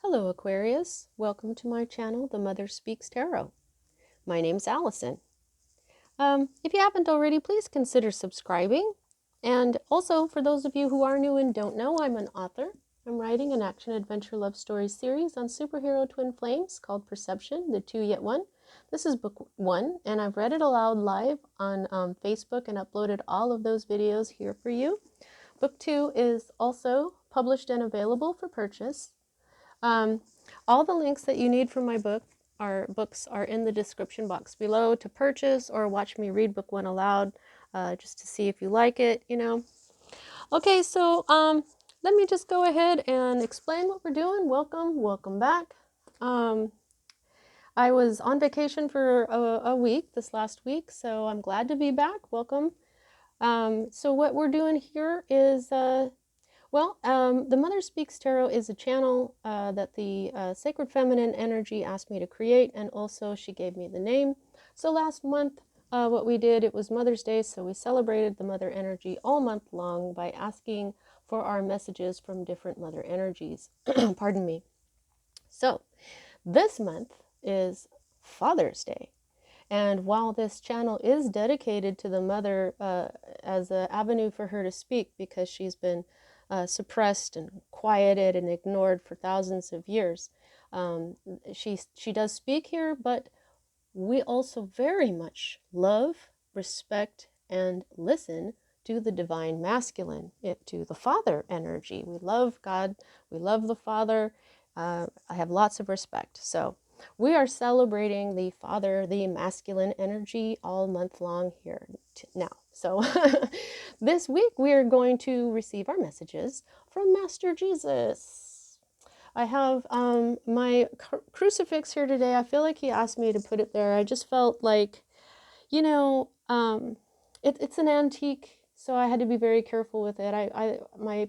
Hello Aquarius, welcome to my channel, The Mother Speaks Tarot. My name's Allison. If you haven't already, please consider subscribing. And also, for those of you who are new and don't know, I'm an author. I'm writing an action-adventure love story series on superhero twin flames called Perception, the Two Yet One. This is book 1, and I've read it aloud live on Facebook and uploaded all of those videos here for you. Book 2 is also published and available for purchase. All the links that you need for my books are in the description box below to purchase or watch me read book 1 aloud, just to see if you like it, Okay, so let me just go ahead and explain what we're doing. Welcome back. I was on vacation for a week this last week, so I'm glad to be back. Welcome. So what we're doing here is the Mother Speaks Tarot is a channel that the Sacred Feminine Energy asked me to create, and also she gave me the name. So last month, what we did, it was Mother's Day, so we celebrated the Mother Energy all month long by asking for our messages from different Mother Energies. Pardon me. So this month is Father's Day. And while this channel is dedicated to the mother as an avenue for her to speak, because she's been suppressed and quieted and ignored for thousands of years, she does speak here, but we also very much love, respect, and listen to the divine masculine, to the father energy. We love God, we love the Father. I have lots of respect. So we are celebrating the father, the masculine energy all month long here now. So this week we are going to receive our messages from Master Jesus. I have my crucifix here today. I feel like he asked me to put it there. I just felt like, it's an antique, so I had to be very careful with it. My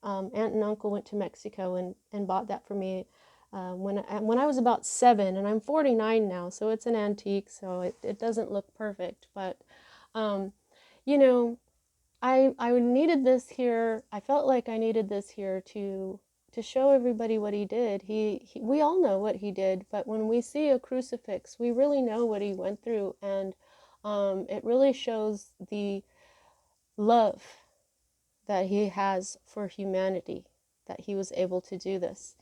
aunt and uncle went to Mexico and bought that for me when I was about 7, and I'm 49 now, so it's an antique, so it doesn't look perfect, but I needed this here. I felt like I needed this here to show everybody what he did. We all know what he did, but when we see a crucifix, we really know what he went through, and it really shows the love that he has for humanity, that he was able to do this.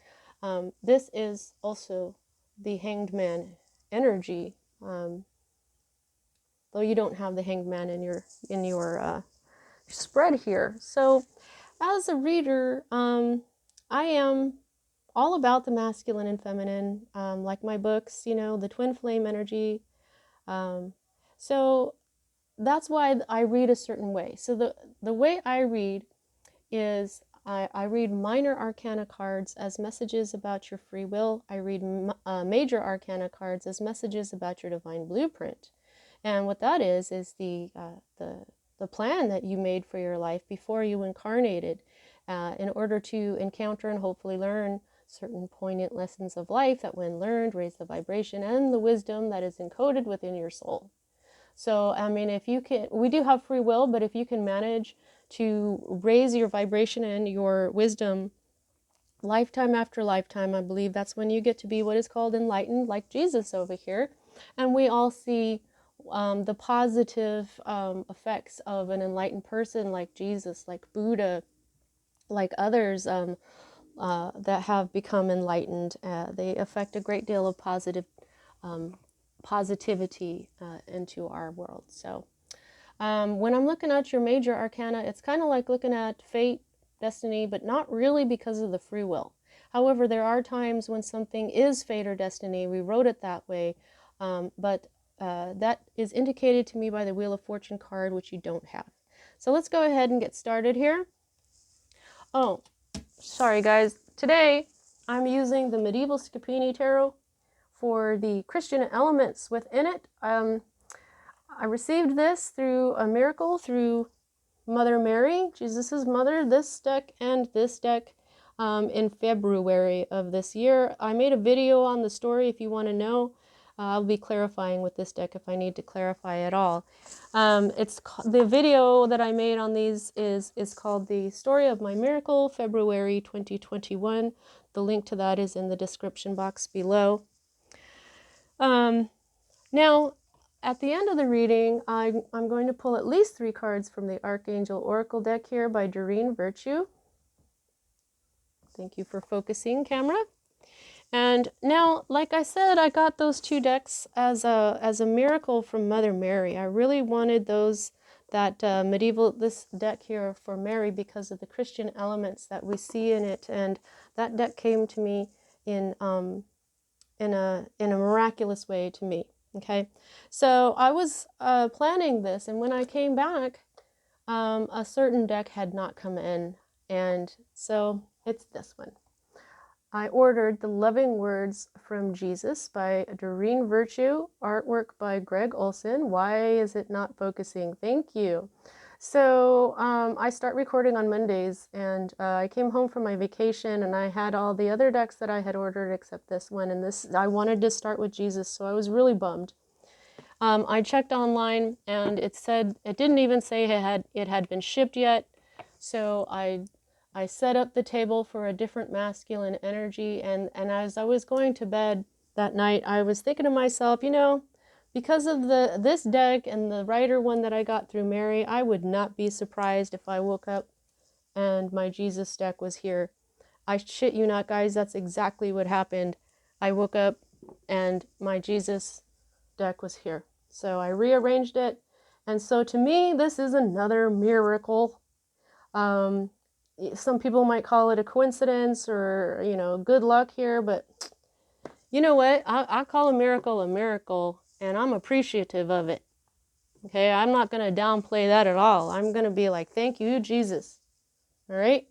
This is also the Hanged Man energy, though you don't have the Hanged Man in your spread here. So as a reader, I am all about the masculine and feminine, like my books, the twin flame energy. So that's why I read a certain way. So the way I read is I read minor arcana cards as messages about your free will. I read major arcana cards as messages about your divine blueprint. And what that is the plan that you made for your life before you incarnated, in order to encounter and hopefully learn certain poignant lessons of life that, when learned, raise the vibration and the wisdom that is encoded within your soul. So, I mean, if you can, we do have free will, but if you can manage to raise your vibration and your wisdom lifetime after lifetime, I believe that's when you get to be what is called enlightened, like Jesus over here. And we all see the positive effects of an enlightened person like Jesus, like Buddha, like others that have become enlightened. They affect a great deal of positivity into our world. So when I'm looking at your major arcana, it's kind of like looking at fate, destiny, but not really, because of the free will. However, there are times when something is fate or destiny. We wrote it that way, but that is indicated to me by the Wheel of Fortune card, which you don't have. So let's go ahead and get started here. Oh, sorry guys. Today I'm using the Medieval Scapini Tarot for the Christian elements within it. I received this through a miracle, through Mother Mary, Jesus's mother, this deck and this deck, in February of this year. I made a video on the story if you want to know. I'll be clarifying with this deck if I need to clarify at all. The video that I made on these is called The Story of My Miracle, February 2021. The link to that is in the description box below. Now, at the end of the reading, I'm going to pull at least 3 cards from the Archangel Oracle deck here by Doreen Virtue. Thank you for focusing, camera. And now, like I said, I got those 2 decks as a miracle from Mother Mary. I really wanted this deck here for Mary because of the Christian elements that we see in it, and that deck came to me in a miraculous way to me. Okay, so I was planning this, and when I came back, a certain deck had not come in, and so it's this one. I ordered The Loving Words from Jesus by Doreen Virtue, artwork by Greg Olson. Why is it not focusing? Thank you. So I start recording on Mondays, and I came home from my vacation, and I had all the other decks that I had ordered except this one, and I wanted to start with Jesus, so I was really bummed. I checked online, and it didn't even say it had been shipped yet, so I set up the table for a different masculine energy, and as I was going to bed that night, I was thinking to myself, you know, because of this deck and the writer one that I got through Mary, I would not be surprised if I woke up and my Jesus deck was here. I shit you not, guys, that's exactly what happened. I woke up and my Jesus deck was here. So I rearranged it, and so to me, this is another miracle. Some people might call it a coincidence or, you know, good luck here, but you know what? I call a miracle, and I'm appreciative of it. Okay, I'm not going to downplay that at all. I'm going to be like, thank you, Jesus. All right?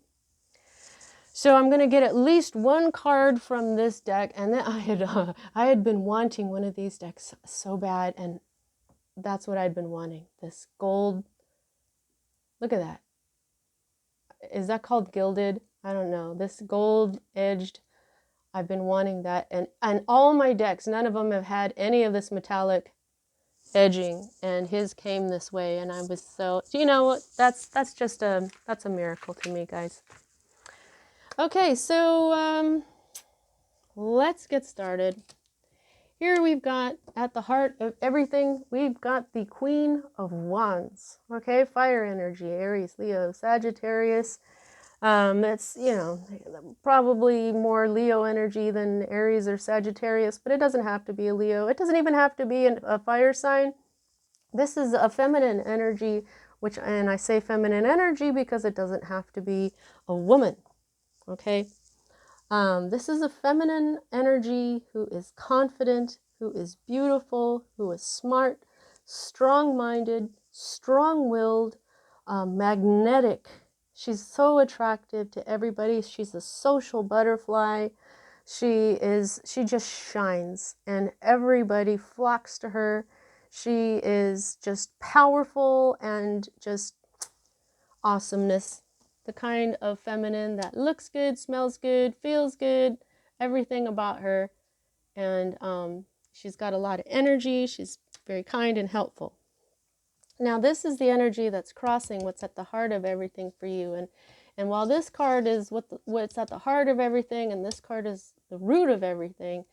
So I'm going to get at least 1 card from this deck, and then I had been wanting one of these decks so bad, and that's what I'd been wanting. This gold. Look at that. Is that called gilded? I don't know. This gold edged, I've been wanting that. And all my decks, none of them have had any of this metallic edging, and his came this way, and I was so, you know what, that's a miracle to me, guys. Okay, so let's get started. Here we've got, at the heart of everything, we've got the Queen of Wands. Okay, fire energy, Aries, Leo, Sagittarius. It's, you know, probably more Leo energy than Aries or Sagittarius, but it doesn't have to be a Leo. It doesn't even have to be a fire sign. This is a feminine energy, and I say feminine energy because it doesn't have to be a woman. Okay. This is a feminine energy who is confident, who is beautiful, who is smart, strong-minded, strong-willed, magnetic. She's so attractive to everybody. She's a social butterfly. She just shines, and everybody flocks to her. She is just powerful and just awesomeness. The kind of feminine that looks good, smells good, feels good, everything about her. And she's got a lot of energy. She's very kind and helpful. Now, this is the energy that's crossing what's at the heart of everything for you. And while this card is what's at the heart of everything, and this card is the root of everything,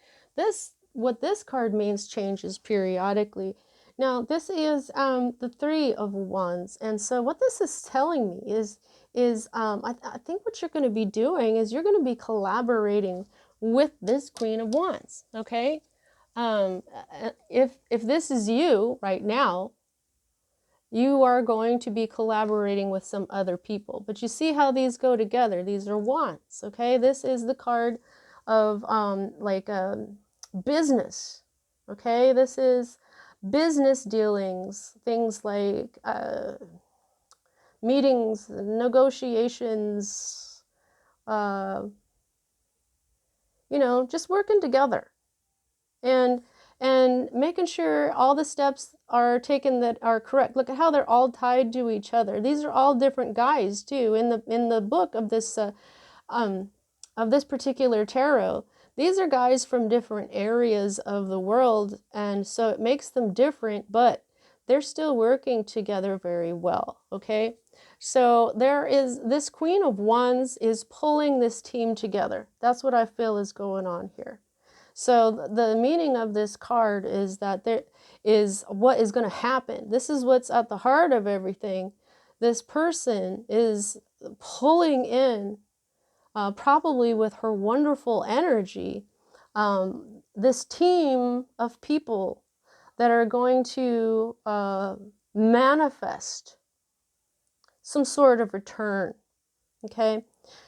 what this card means changes periodically. Now, this is the 3 of Wands, and so what this is telling me is I think what you're going to be doing is you're going to be collaborating with this Queen of Wands. Okay, if this is you right now, you are going to be collaborating with some other people. But you see how these go together. These are wands. Okay, this is the card of business. Okay, this is business dealings, things like meetings, negotiations, you know, just working together and making sure all the steps are taken that are correct. Look at how they're all tied to each other. These are all different guys too. In the book of this particular tarot, these are guys from different areas of the world, and so it makes them different, but they're still working together very well, okay? So there is, this Queen of Wands is pulling this team together. That's what I feel is going on here. So the meaning of this card is that there is what is going to happen. This is what's at the heart of everything. This person is pulling in, probably with her wonderful energy, this team of people that are going to manifest some sort of return, okay?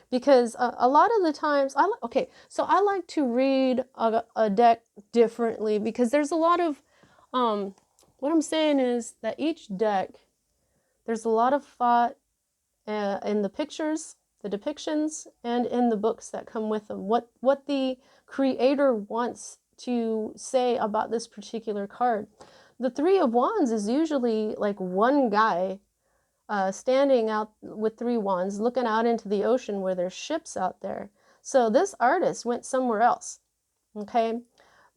Because a lot of the times, so I like to read a deck differently, because there's a lot of, what I'm saying is that each deck, there's a lot of thought in the pictures, the depictions, and in the books that come with them. What the creator wants to say about this particular card. The Three of Wands is usually like one guy standing out with three wands, looking out into the ocean where there's ships out there. So this artist went somewhere else, okay?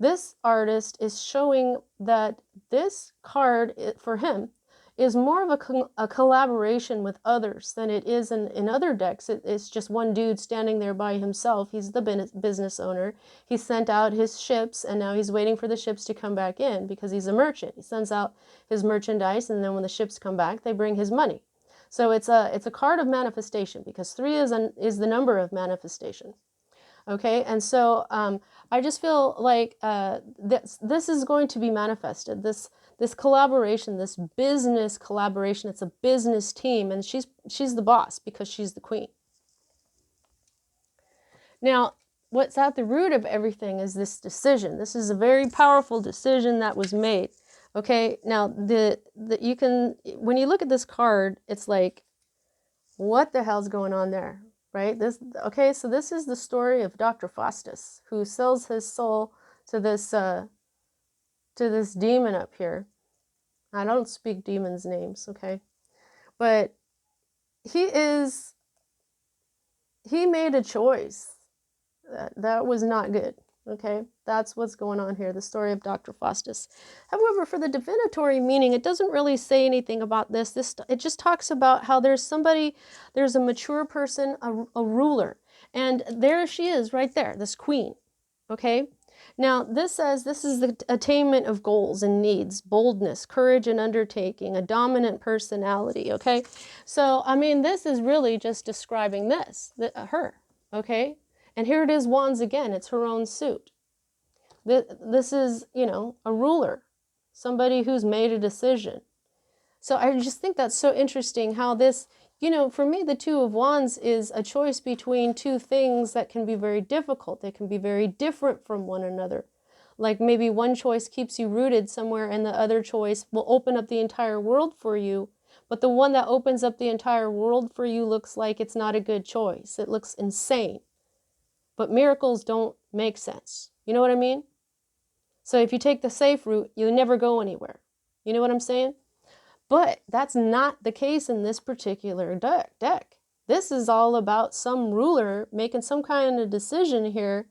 This artist is showing that this card, for him, is more of a collaboration with others than it is in other decks. It's just one dude standing there by himself. He's the business owner. He sent out his ships, and now he's waiting for the ships to come back in, because he's a merchant. He sends out his merchandise, and then when the ships come back, they bring his money. So it's a card of manifestation, because 3 is the number of manifestation. Okay, and so I just feel like this is going to be manifested. This collaboration, this business collaboration, it's a business team, and she's the boss because she's the queen. Now, what's at the root of everything is this decision. This is a very powerful decision that was made. Okay, now you can, when you look at this card, it's like, what the hell's going on there, right? Okay, so this is the story of Dr. Faustus, who sells his soul to this demon up here. I don't speak demons' names, okay? But he made a choice that was not good, okay? That's what's going on here, the story of Dr. Faustus. However, for the divinatory meaning, it doesn't really say anything about this. It just talks about how there's a mature person, a ruler, and there she is right there, this queen, okay? Now, this says this is the attainment of goals and needs, boldness, courage and undertaking, a dominant personality, okay? So, I mean, this is really just describing her, okay? And here it is, wands again. It's her own suit. This is, a ruler, somebody who's made a decision. So I just think that's so interesting how this, for me, the Two of Wands is a choice between two things that can be very difficult. They can be very different from one another. Like maybe one choice keeps you rooted somewhere and the other choice will open up the entire world for you. But the one that opens up the entire world for you looks like it's not a good choice. It looks insane. But miracles don't make sense. You know what I mean? So if you take the safe route, you'll never go anywhere. You know what I'm saying? But that's not the case in this particular deck. This is all about some ruler making some kind of decision here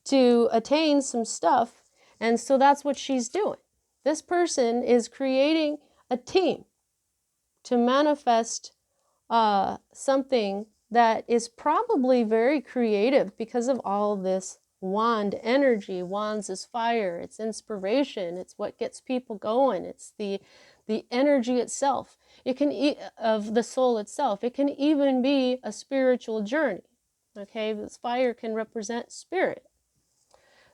to attain some stuff. And so that's what she's doing. This person is creating a team to manifest something that is probably very creative because of all this wand energy. Wands is fire, it's inspiration, it's what gets people going, it's the energy itself. It can of the soul itself. It can even be a spiritual journey. Okay, this fire can represent spirit.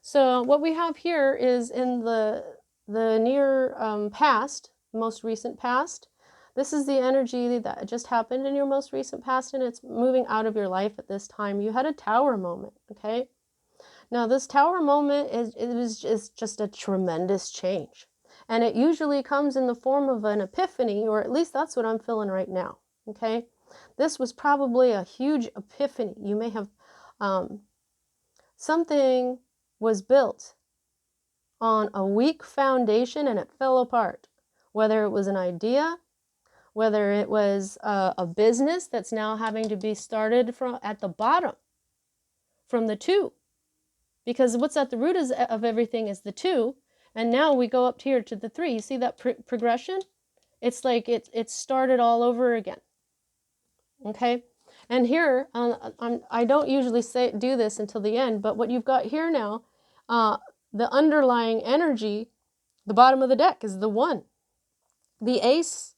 So what we have here is in the near past, most recent past. This is the energy that just happened in your most recent past, and it's moving out of your life at this time. You had a tower moment, okay? Now, this tower moment is just a tremendous change. And it usually comes in the form of an epiphany, or at least that's what I'm feeling right now, okay? This was probably a huge epiphany. You may have, something was built on a weak foundation and it fell apart. Whether it was an idea, whether it was a business that's now having to be started at the bottom, from the two. because what's at the root of everything is the 2, and now we go up here to the 3. You see that progression? It's like it started all over again. Okay, and here I don't usually do this until the end, but what you've got here now, the underlying energy, the bottom of the deck is the 1, the Ace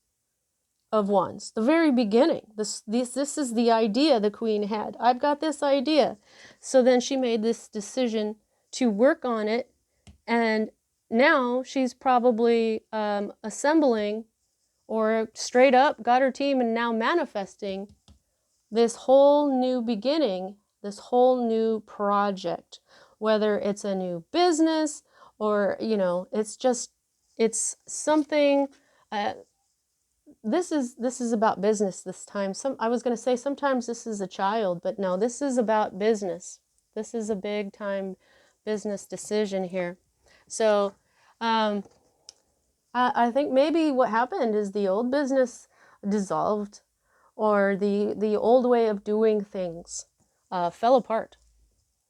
of Wands, the very beginning. This is the idea the Queen had. I've got this idea. So then she made this decision to work on it, and now she's probably assembling, or straight up got her team and now manifesting this whole new beginning, this whole new project, whether it's a new business or, you know, it's something. This is about business this time. I was going to say sometimes this is a child, but no, this is about business. This is a big time business decision here. So I think maybe what happened is the old business dissolved, or the old way of doing things fell apart.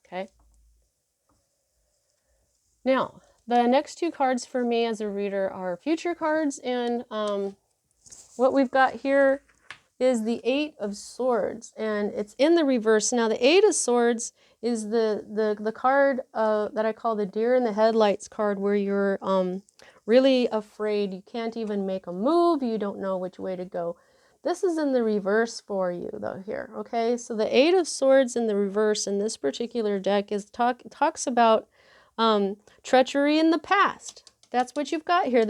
Okay. Now, the next 2 cards for me as a reader are future cards, and what we've got here is the 8 of Swords, and it's in the reverse. Now, the 8 of Swords is the card that I call the deer in the headlights card, where you're really afraid. You can't even make a move. You don't know which way to go. This is in the reverse for you, though, here. Okay, so the 8 of Swords in the reverse in this particular deck talks about treachery in the past. That's what you've got here.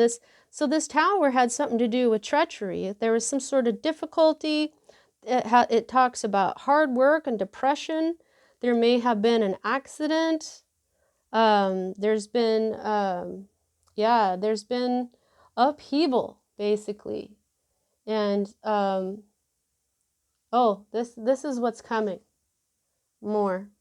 So this tower had something to do with treachery. There was some sort of difficulty. It talks about hard work and depression. There may have been an accident. There's been upheaval, basically. And this is what's coming. More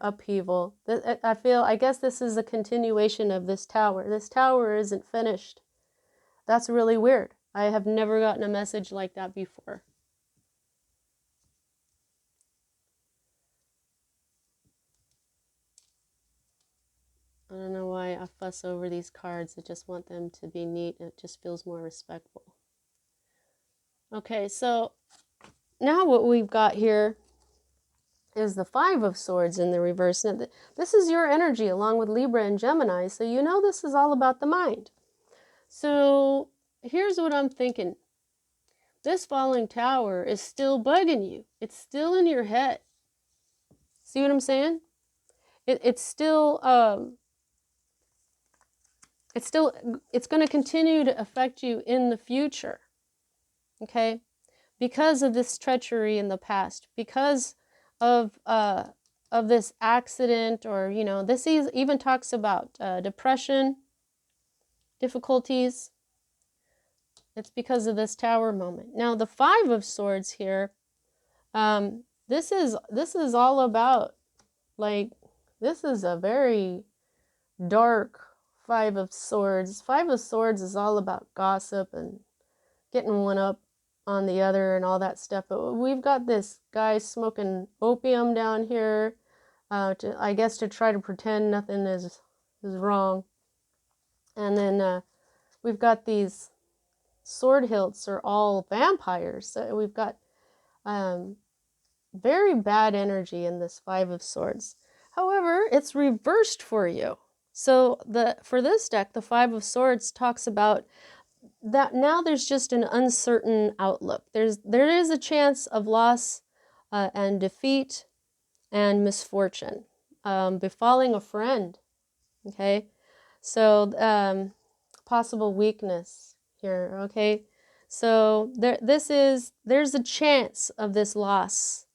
upheaval. I guess this is a continuation of this tower. This tower isn't finished. That's really weird. I have never gotten a message like that before. I don't know why I fuss over these cards. I just want them to be neat. It just feels more respectful. Okay, so now what we've got here is the 5 of Swords in the reverse. Now, this is your energy along with Libra and Gemini, so you know this is all about the mind. So here's what I'm thinking. This falling tower is still bugging you. It's still in your head. See what I'm saying? It's going to continue to affect you in the future. Okay? Because of this treachery in the past, because of this accident, or, you know, this even talks about depression, difficulties. It's because of this tower moment. Now, the 5 of Swords here, this is all about, like, this is a very dark 5 of Swords. 5 of Swords is all about gossip and getting one up on the other and all that stuff. But we've got this guy smoking opium down here, I guess to try to pretend nothing is wrong. And then we've got these sword hilts are all vampires. So we've got very bad energy in this 5 of Swords. However, it's reversed for you. So for this deck, the 5 of Swords talks about that now there's just an uncertain outlook. There is a chance of loss and defeat and misfortune befalling a friend. Okay, so possible weakness here. Okay, so there's a chance of this loss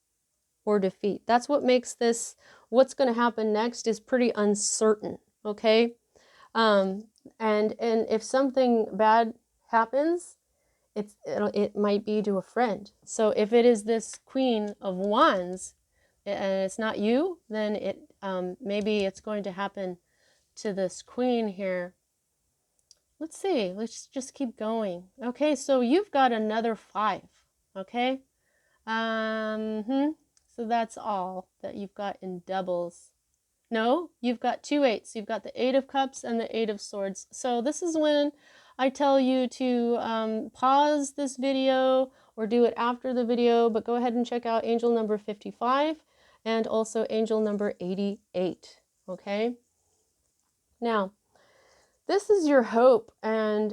or defeat. That's what makes this, what's going to happen next is pretty uncertain. Okay, and if something bad happens, it might be to a friend. So if it is this Queen of Wands and it's not you, then it maybe it's going to happen to this Queen here. Let's see, let's just keep going. Okay, so you've got another 5. Okay, so that's all that you've got in doubles. No, you've got 2 8s. You've got the 8 of Cups and the 8 of Swords. So this is when I tell you to pause this video or do it after the video, but go ahead and check out angel number 55 and also angel number 88, okay? Now, this is your hope, and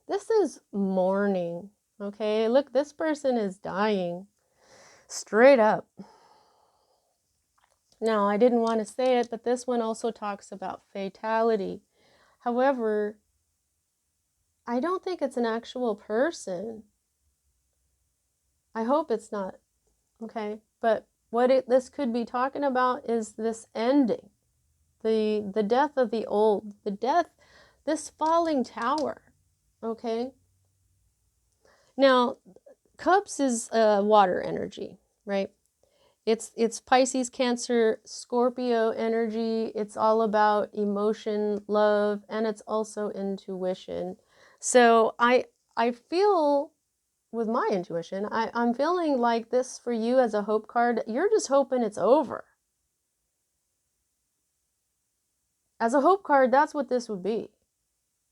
this is mourning, okay? Look, this person is dying, straight up. Now, I didn't want to say it, but this one also talks about fatality. However, I don't think it's an actual person. I hope it's not, okay? But what this could be talking about is this ending, the death of the old, the death, this falling tower, okay? Now, Cups is water energy, right? It's Pisces, Cancer, Scorpio energy. It's all about emotion, love, and it's also intuition. So I feel with my intuition, I'm feeling like this for you as a hope card. You're just hoping it's over. As a hope card, that's what this would be.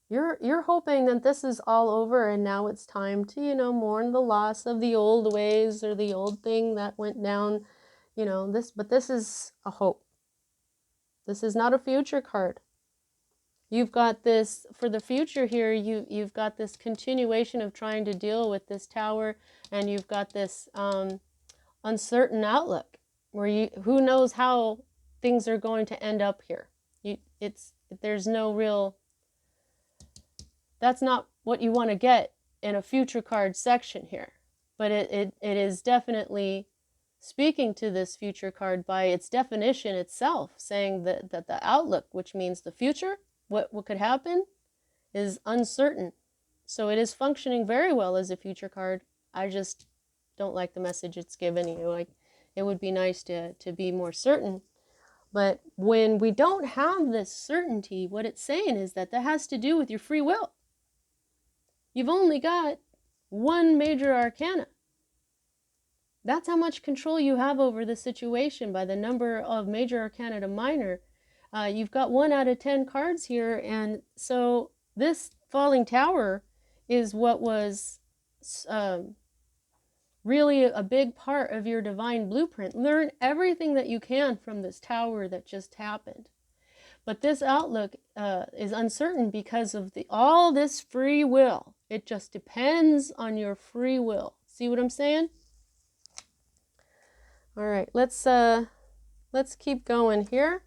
You're hoping that this is all over and now it's time to, you know, mourn the loss of the old ways or the old thing that went down. You know, but this is a hope. This is not a future card. You've got this, for the future here, you've got this continuation of trying to deal with this tower, and you've got this uncertain outlook where who knows how things are going to end up here. There's no real, that's not what you want to get in a future card section here, but it is definitely speaking to this future card by its definition itself, saying that the outlook, which means the future, what could happen, is uncertain. So it is functioning very well as a future card. I just don't like the message it's giving you. Like, it would be nice to be more certain. But when we don't have this certainty, what it's saying is that has to do with your free will. You've only got one major arcana. That's how much control you have over the situation by the number of major arcana to minor. You've got 1 out of 10 cards here, and so this falling tower is what was really a big part of your divine blueprint. Learn everything that you can from this tower that just happened. But this outlook is uncertain because of all this free will. It just depends on your free will. See what I'm saying? All right, let's keep going here.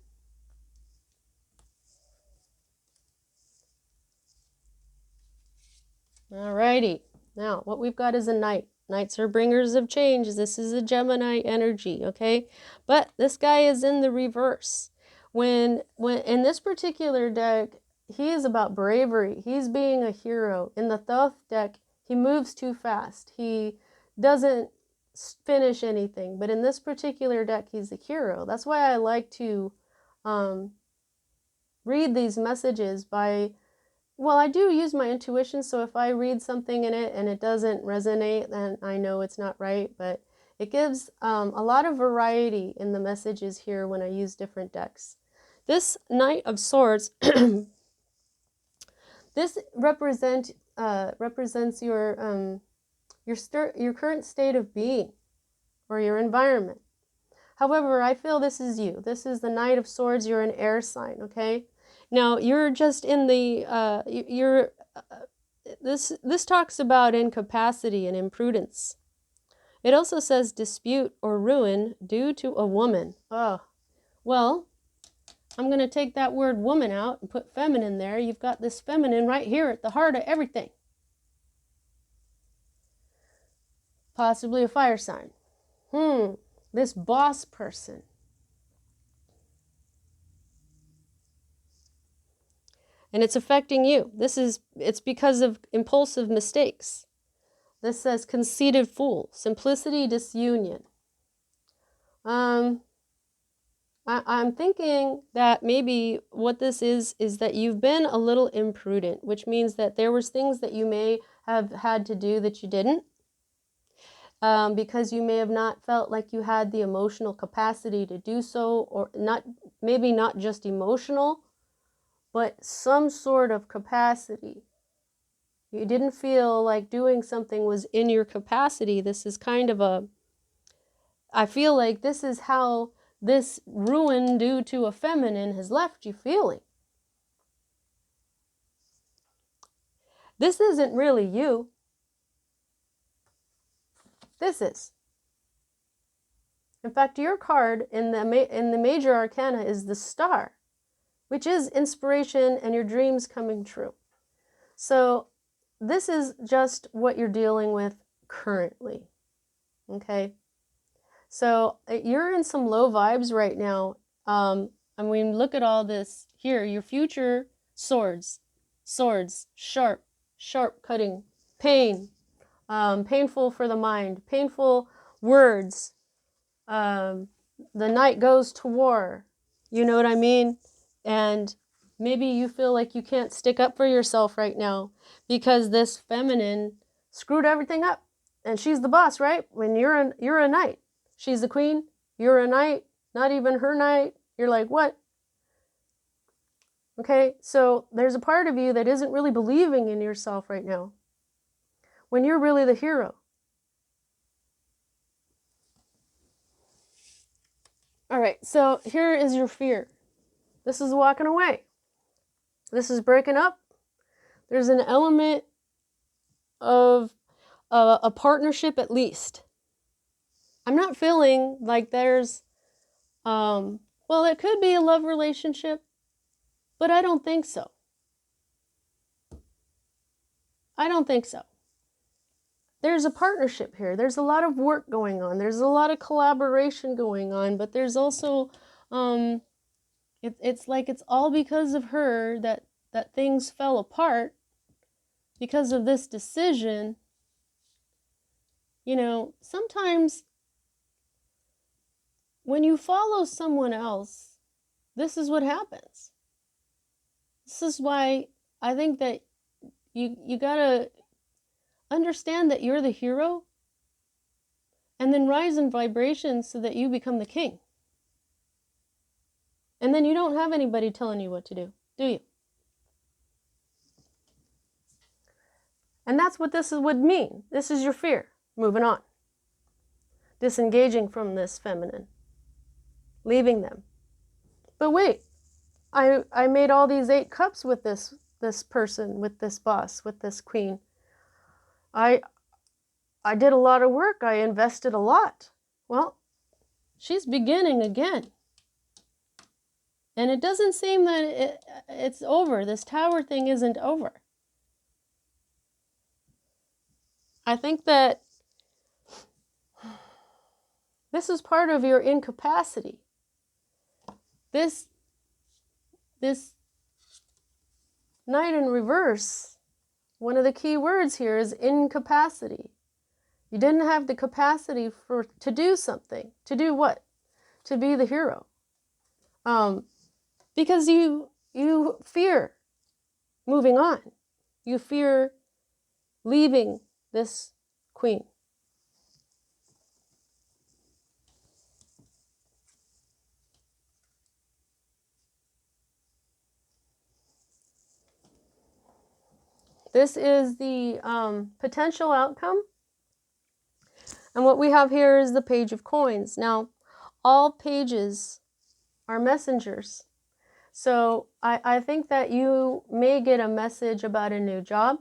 All righty. Now, what we've got is a Knight. Knights are bringers of change. This is a Gemini energy, okay? But this guy is in the reverse. When in this particular deck, he is about bravery. He's being a hero. In the Thoth deck, he moves too fast. He doesn't finish anything, but in this particular deck he's a hero. That's why I like to read these messages by, well, I do use my intuition, so if I read something in it and it doesn't resonate, then I know it's not right, but it gives a lot of variety in the messages here when I use different decks. This Knight of Swords this represents your current state of being or your environment. However, I feel this is you. This is the Knight of Swords. You're an air sign, okay? Now, you're just in the, this talks about incapacity and imprudence. It also says dispute or ruin due to a woman. Oh, well, I'm going to take that word woman out and put feminine there. You've got this feminine right here at the heart of everything. Possibly a fire sign. This boss person. And it's affecting you. It's because of impulsive mistakes. This says conceited fool, simplicity, disunion. I'm thinking that maybe what this is that you've been a little imprudent, which means that there was things that you may have had to do that you didn't. because you may have not felt like you had the emotional capacity to do so, or not, maybe not just emotional, but some sort of capacity. You didn't feel like doing something was in your capacity. This is kind of a, I feel like this is how this ruin due to a feminine has left you feeling. This isn't really you. This is. In fact, your card in the major arcana is the Star, which is inspiration and your dreams coming true. So this is just what you're dealing with currently. Okay? So you're in some low vibes right now. I mean, look at all this here. Your future swords, sharp cutting, pain, painful for the mind, painful words. The knight goes to war. You know what I mean? And maybe you feel like you can't stick up for yourself right now because this feminine screwed everything up. And she's the boss, right? When you're a knight. She's the queen, you're a knight, not even her knight. You're like, what? Okay, so there's a part of you that isn't really believing in yourself right now when you're really the hero. All right, so here is your fear. This is walking away. This is breaking up. There's an element of a partnership at least. I'm not feeling like there's, well, it could be a love relationship, but I don't think so. I don't think so. There's a partnership here. There's a lot of work going on. There's a lot of collaboration going on, but there's also, it's like it's all because of her that things fell apart because of this decision. You know, sometimes when you follow someone else, this is what happens. This is why I think that you gotta understand that you're the hero and then rise in vibration so that you become the king. And then you don't have anybody telling you what to do you? And that's what this would mean. This is your fear. Moving on. Disengaging from this feminine. Leaving them. But wait, I made all these 8 cups with this person, with this boss, with this queen. I did a lot of work. I invested a lot. Well, she's beginning again. And it doesn't seem that it's over. This tower thing isn't over. I think that this is part of your incapacity. This Knight in reverse, one of the key words here is incapacity. You didn't have the capacity to do something. To do what? To be the hero. Because you fear moving on. You fear leaving this queen. This is the potential outcome. And what we have here is the Page of Coins. Now, all pages are messengers. So I think that you may get a message about a new job.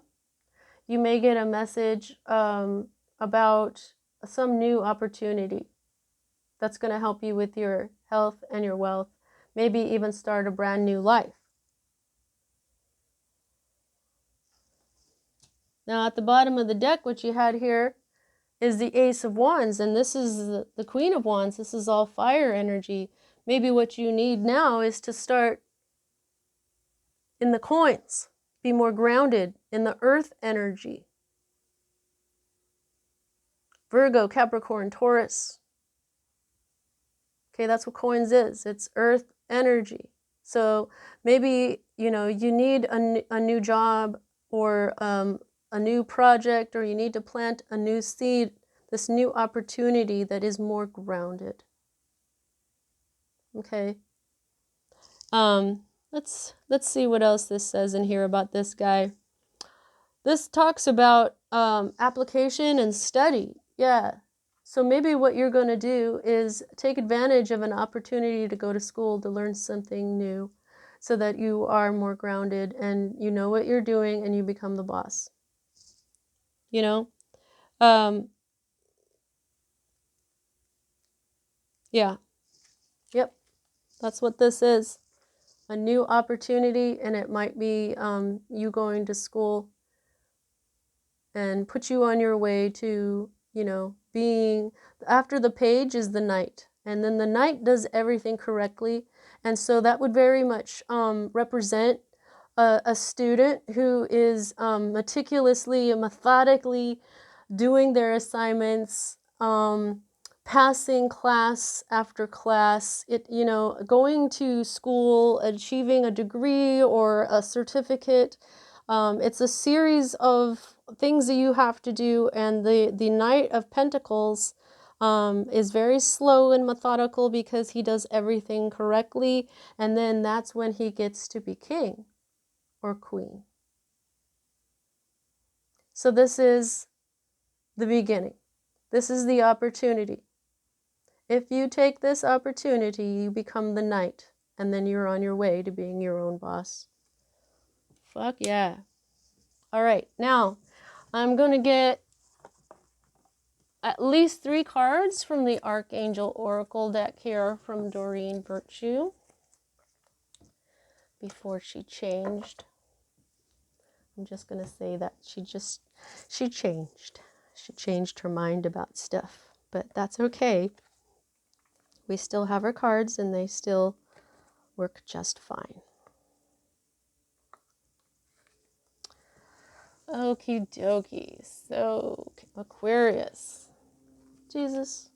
You may get a message about some new opportunity that's going to help you with your health and your wealth. Maybe even start a brand new life. Now at the bottom of the deck, what you had here is the Ace of Wands, and this is the Queen of Wands. This is all fire energy. Maybe what you need now is to start in the coins, be more grounded in the earth energy. Virgo, Capricorn, Taurus. Okay, that's what coins is. It's earth energy. So maybe, you know, you need a new job or a new project, or you need to plant a new seed this new opportunity that is more grounded. Okay. Let's see what else this says in here about this guy. This talks about application and study. Yeah. So maybe what you're going to do is take advantage of an opportunity to go to school to learn something new so that you are more grounded and you know what you're doing and you become the boss. You know? Yeah. Yep. That's what this is. A new opportunity, and it might be you going to school and put you on your way to, you know, being, after the page is the knight, and then the knight does everything correctly, and so that would very much represent a student who is meticulously and methodically doing their assignments, passing class after class, you know, going to school, achieving a degree or a certificate. It's a series of things that you have to do, and the Knight of Pentacles is very slow and methodical because he does everything correctly, and then that's when he gets to be king or queen. So this is the beginning. This is the opportunity. If you take this opportunity, you become the knight, and then you're on your way to being your own boss. Fuck yeah. All right, now I'm going to get at least 3 cards from the Archangel Oracle deck here from Doreen Virtue before she changed. I'm just going to say that she changed. She changed her mind about stuff, but that's okay. We still have our cards and they still work just fine. Okie dokie. So, Aquarius. Jesus.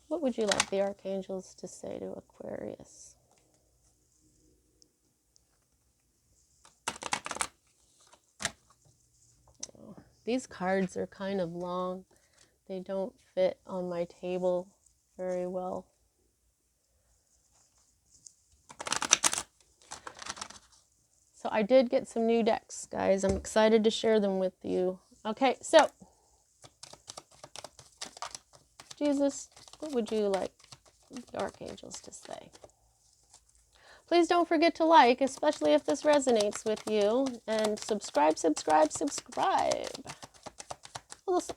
What would you like the archangels to say to Aquarius? Oh, these cards are kind of long. They don't fit on my table very well. So I did get some new decks, guys. I'm excited to share them with you. Okay, so Jesus, what would you like the archangels to say? Please don't forget to like, especially if this resonates with you, and subscribe.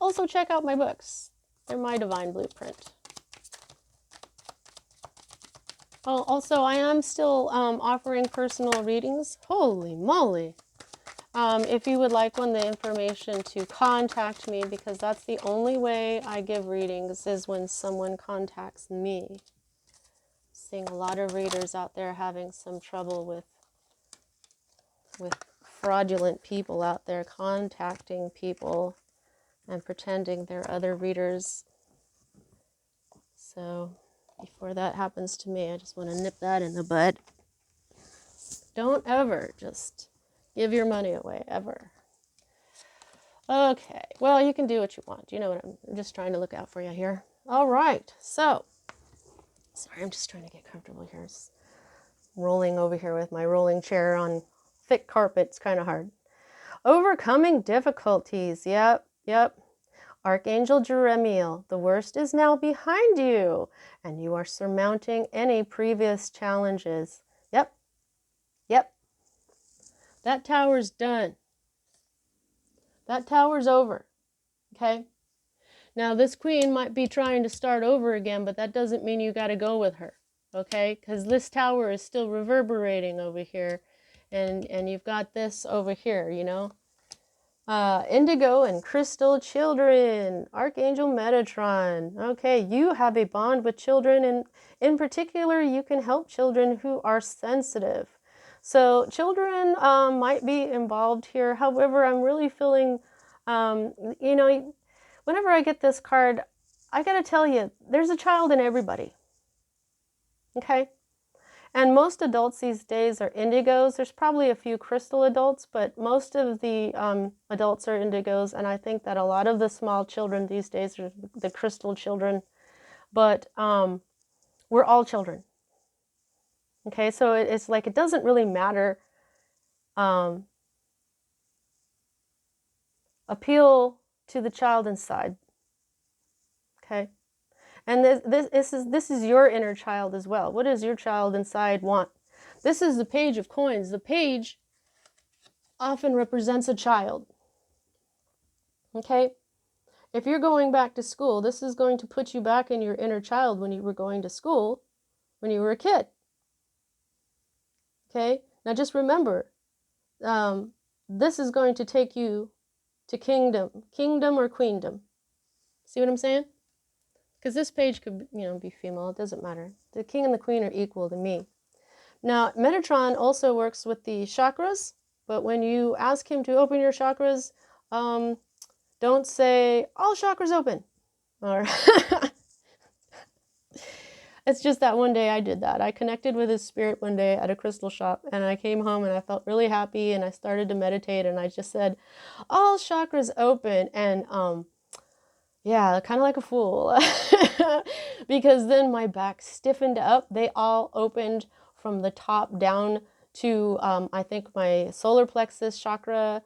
Also check out my books. They're my divine blueprint. Oh, also, I am still offering personal readings. Holy moly. If you would like one, the information to contact me, because that's the only way I give readings is when someone contacts me. Seeing a lot of readers out there having some trouble with fraudulent people out there contacting people and pretending they're other readers. So before that happens to me, I just want to nip that in the bud. Don't ever just give your money away, ever. Okay, well, you can do what you want. You know what, I'm just trying to look out for you here. All right, so, sorry, I'm just trying to get comfortable here. Just rolling over here with my rolling chair on thick carpet. It's kind of hard. Overcoming difficulties. Yep. Archangel Jeremiel, the worst is now behind you, and you are surmounting any previous challenges. Yep. That tower's done. That tower's over. Okay? Now, this queen might be trying to start over again, but that doesn't mean you got to go with her. Okay? Because this tower is still reverberating over here, and you've got this over here, you know? Indigo and Crystal children, Archangel Metatron. Okay, you have a bond with children, and in particular, you can help children who are sensitive. So children might be involved here. However, I'm really feeling, you know, whenever I get this card, I gotta tell you, there's a child in everybody. Okay? And most adults these days are indigos. There's probably a few crystal adults, but most of the adults are indigos. And I think that a lot of the small children these days are the crystal children. But we're all children. Okay, so it's like it doesn't really matter. Appeal to the child inside. Okay, and this is your inner child as well. What does your child inside want? This is the Page of Coins. The page often represents a child. Okay, if you're going back to school, this is going to put you back in your inner child when you were going to school, when you were a kid. Okay, now just remember, this is going to take you to kingdom or queendom. See what I'm saying? Because this page could, be female. It doesn't matter. The king and the queen are equal to me. Now, Metatron also works with the chakras, but when you ask him to open your chakras, don't say, all chakras open. Or it's just that one day I did that. I connected with his spirit one day at a crystal shop, and I came home and I felt really happy, and I started to meditate, and I just said, all chakras open, and yeah, kind of like a fool. Because then my back stiffened up. They all opened from the top down to, I think, my solar plexus chakra.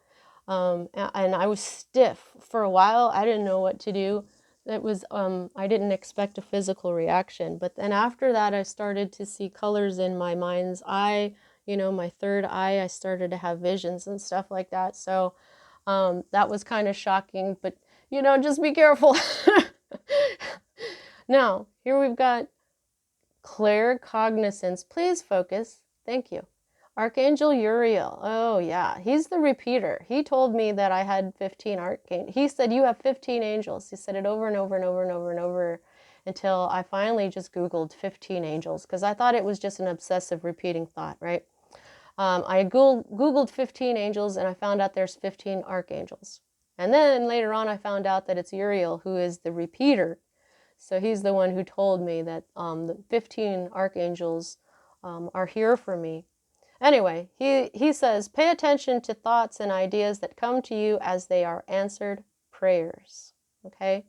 And I was stiff for a while. I didn't know what to do. It was, I didn't expect a physical reaction. But then after that, I started to see colors in my mind's eye. My third eye, I started to have visions and stuff like that. So that was kind of shocking. But just be careful. Now, here we've got claircognizance. Please focus. Thank you. Archangel Uriel. Oh, yeah. He's the repeater. He told me that I had 15 archangels. He said, you have 15 angels. He said it over and over and over and over and over until I finally just Googled 15 angels because I thought it was just an obsessive repeating thought, right? I Googled 15 angels and I found out there's 15 archangels. And then later on I found out that it's Uriel who is the repeater. So he's the one who told me that the 15 archangels are here for me. Anyway, he says, pay attention to thoughts and ideas that come to you as they are answered prayers. Okay?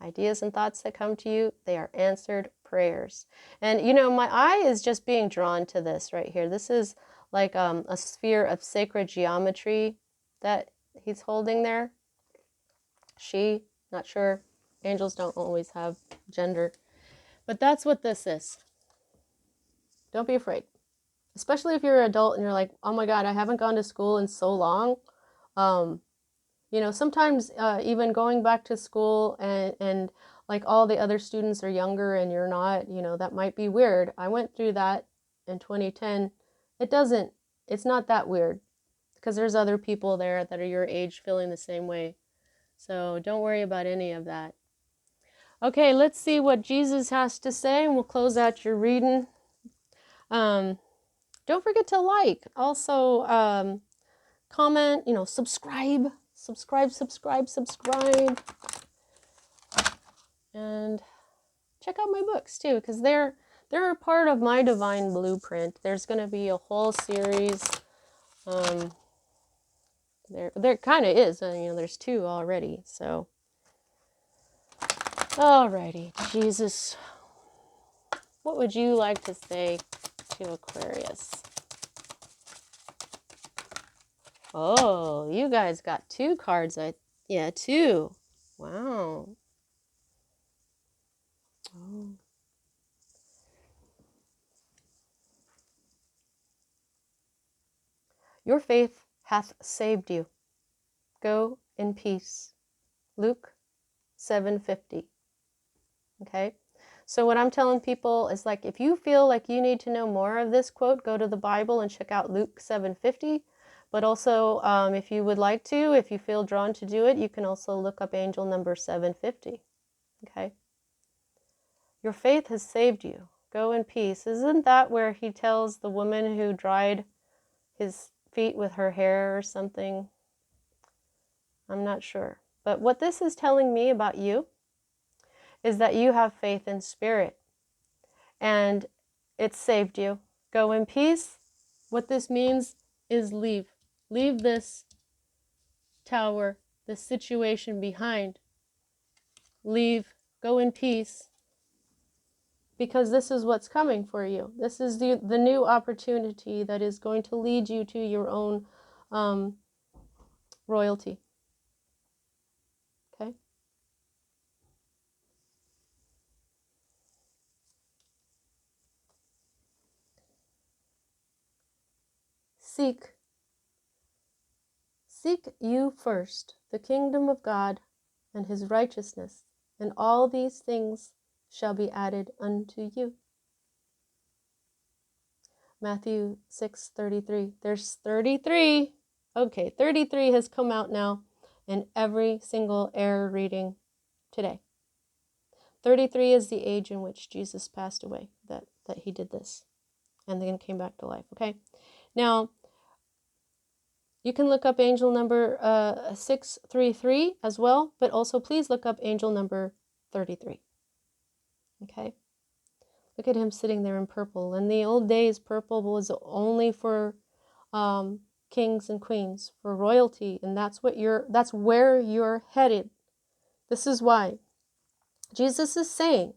Ideas and thoughts that come to you, they are answered prayers. And my eye is just being drawn to this right here. This is like a sphere of sacred geometry that he's holding there. She, not sure. Angels don't always have gender. But that's what this is. Don't be afraid. Especially if you're an adult and you're like, oh my God, I haven't gone to school in so long. Sometimes even going back to school and like all the other students are younger and you're not, that might be weird. I went through that in 2010. It's not that weird because there's other people there that are your age feeling the same way. So don't worry about any of that. Okay, let's see what Jesus has to say, and we'll close out your reading. Don't forget to like. Also, comment, subscribe. And check out my books, too, because they're a part of my divine blueprint. There's going to be a whole series. There kind of is. There's 2 already, so... Alrighty, Jesus, what would you like to say to Aquarius? Oh, you guys got 2 cards. Yeah, 2. Wow. Oh. Your faith hath saved you. Go in peace. Luke 7:50. Okay? So what I'm telling people is like, if you feel like you need to know more of this quote, go to the Bible and check out Luke 7:50. But also, if you would like to, if you feel drawn to do it, you can also look up angel number 750. Okay? Your faith has saved you. Go in peace. Isn't that where he tells the woman who dried his feet with her hair or something? I'm not sure. But what this is telling me about you is that you have faith in spirit. And It saved you. Go in peace. What this means is leave. Leave this tower, this situation behind. Leave. Go in peace. Because this is what's coming for you. This is the new opportunity that is going to lead you to your own royalty. Okay? Seek you first the kingdom of God and his righteousness, and all these things shall be added unto you. Matthew 6:33. There's 33. Okay, 33 has come out now in every single air reading today. 33 is the age in which Jesus passed away, that he did this, and then came back to life, okay? Now, you can look up angel number 633 as well, but also please look up angel number 33, okay? Look at him sitting there in purple. In the old days, purple was only for kings and queens, for royalty, and that's where you're headed. This is why Jesus is saying,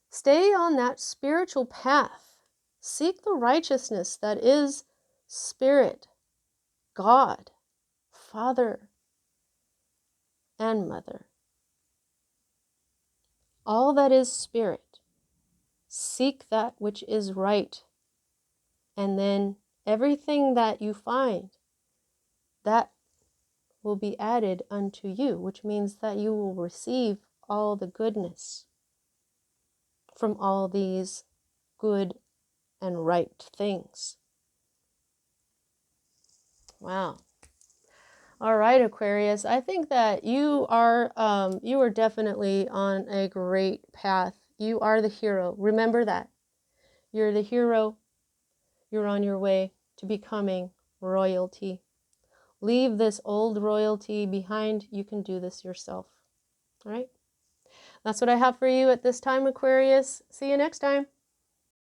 stay on that spiritual path. Seek the righteousness that is spirit, God, Father, and Mother. All that is spirit. Seek that which is right. And then everything that you find, that will be added unto you, which means that you will receive all the goodness from all these good and right things. Wow. All right, Aquarius. I think that you are definitely on a great path. You are the hero. Remember that. You're the hero. You're on your way to becoming royalty. Leave this old royalty behind. You can do this yourself. All right? That's what I have for you at this time, Aquarius. See you next time.